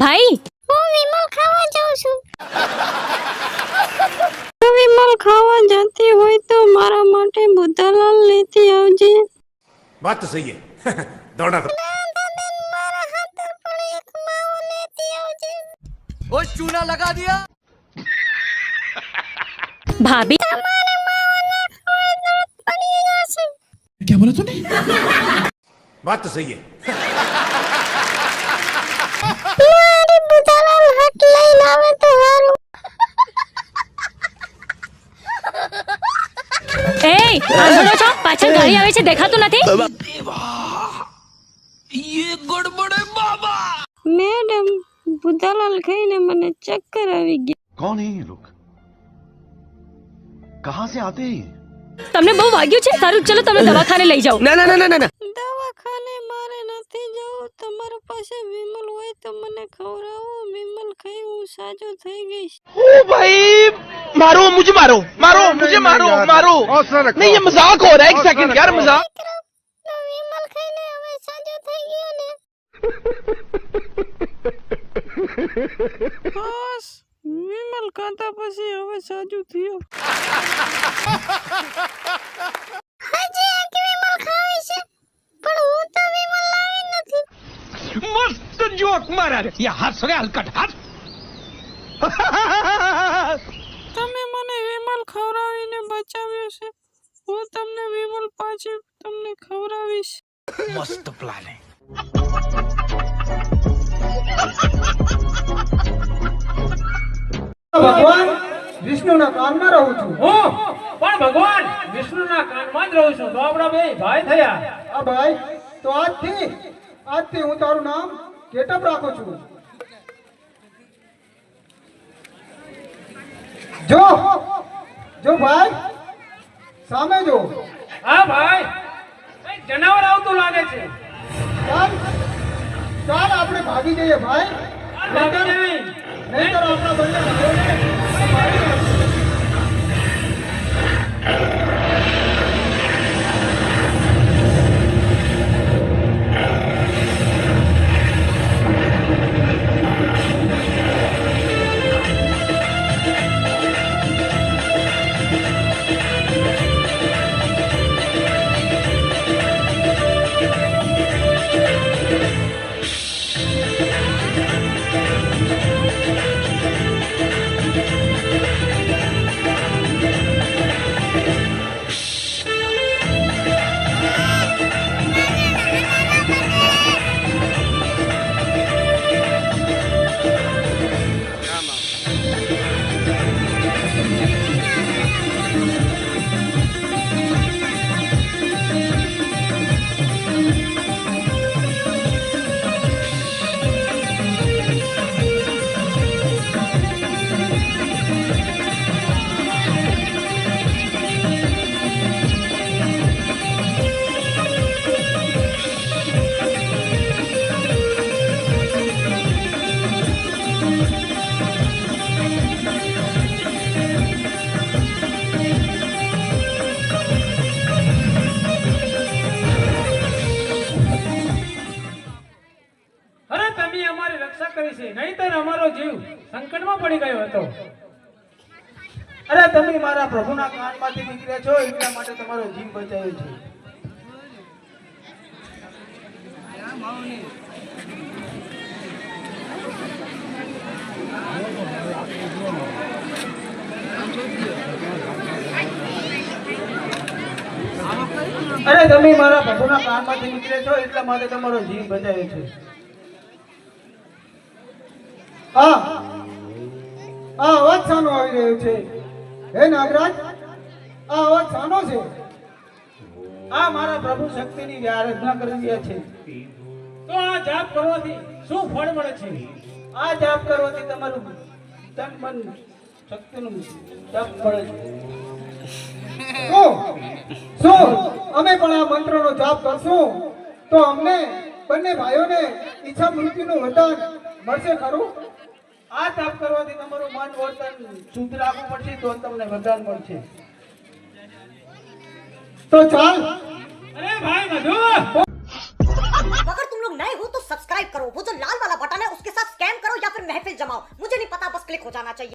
ભાઈ હું વિમલ ખાવા જાઉં છું. વિમલ ખાવા જતી હોય તો મારા માટે બુધાલાલ લેતી આવજે. बात तो सही है दौड़ा तो મારા હાથ પર એક માવો લેતી આવજે. वो चूना लगा दिया। ભાભી તમારે માવો નાખવા દર્દ પડી જશે. क्या बोला तूने बात तो सही है મારી બુધાલાલ હાથ લઈને આવે તો હારું. એ આંધળો છો? પાછળ ગાડી આવે છે, દેખાતું નથી? મેડમ, બુધાલાલ ખાઈને મને ચક્કર આવી ગયા. कौन है ये लोग? कहां से आते हैं? તમને બહુ વાગ્યું છે? સારું ચલો તમને દવાખાને લઈ જાઉં. ना ना ना ना ना દવાખાને મારે નથી જવું. તમારા પાસે વિમલ હોય તો મને ખવડાવો. વિમલ ખાઈ હું સાજો થઈ ગઈશ. ओ भाई मारो मुझे मारो मारो मुझे मारो मारो नहीं ये मजाक हो रहा है। एक सेकंड यार मजाक તો વિમલ ખાઈને હવે સાજો થઈ ગયો ને. બસ વિમલ ખાતા પછી હવે સાજુ થયો. હજી એક વિમલ ખાવી છે પણ હું તો વિમલ લાવી નથી. मस्त जोक मारा रे ये हंस रहे हलकट हंस તમે મને વિમલ ખવડાવીને બચાવ્યો છે. હું તમને વિમલ પાછી તમને ખવડાવીશ. मस्त प्लान है। ભગવાન વિષ્ણુના કાનમાં રહું છું. હું પણ ભગવાન વિષ્ણુના કાનમાં જ રહું છું. તો આપણા બે ભાઈ થયા. આ ભાઈ તો આજથી હું તારું નામ કેટપ રાખું છું. જો ભાઈ સામે જો. હા ભાઈ, કઈ જનાવર આવતું લાગે છે. ચાલ આપણે ભાગી જઈએ ભાઈ. ભાગી નહીં. નહીંતર આપણા બંને ભાઈઓને મારી નાખશે. અરે તમે અમારી રક્ષા કરી છે, નહીંતર અમારો જીવ સંકટમાં પડી ગયો હતો. અરે તમે મારા પ્રભુના કાનમાંથી નીકળ્યા છો એટલા માટે તમારો જીવ બચાવ્યો છે. અરે તમે મારા પ્રભુના કાનમાંથી નીકળ્યા છો એટલા માટે તમારો જીવ બચાવ્યો છે. આ અવાજ શાનો આવી રહ્યો છે? હે નાગરાજ, આ અવાજ શાનો છે? આ મારા પ્રભુ શક્તિની આરાધના કરી રહ્યા છે. તો આ જાપ કરવાથી શું ફળ મળે છે? આ જાપ કરવાથી તમારું તન મન શક્તિનું જાપ મળે છે. શું અમે પણ આ મંત્રનો જાપ કરશું તો અમને બંને ભાઈઓને ઈચ્છા મૃત્યુનું વરદાન મળશે ખરું? આ જાપ કરવાથી તમારું મન વર્તન શુદ્ધ રાખવું પડશે તો તમને વરદાન મળશે. तो चल। अरे भाई मधु, अगर तुम लोग नए हो तो सब्सक्राइब करो, वो जो लाल वाला बटन है उसके साथ स्कैम करो कमाओ, मुझे नहीं पता, बस क्लिक हो जाना चाहिए।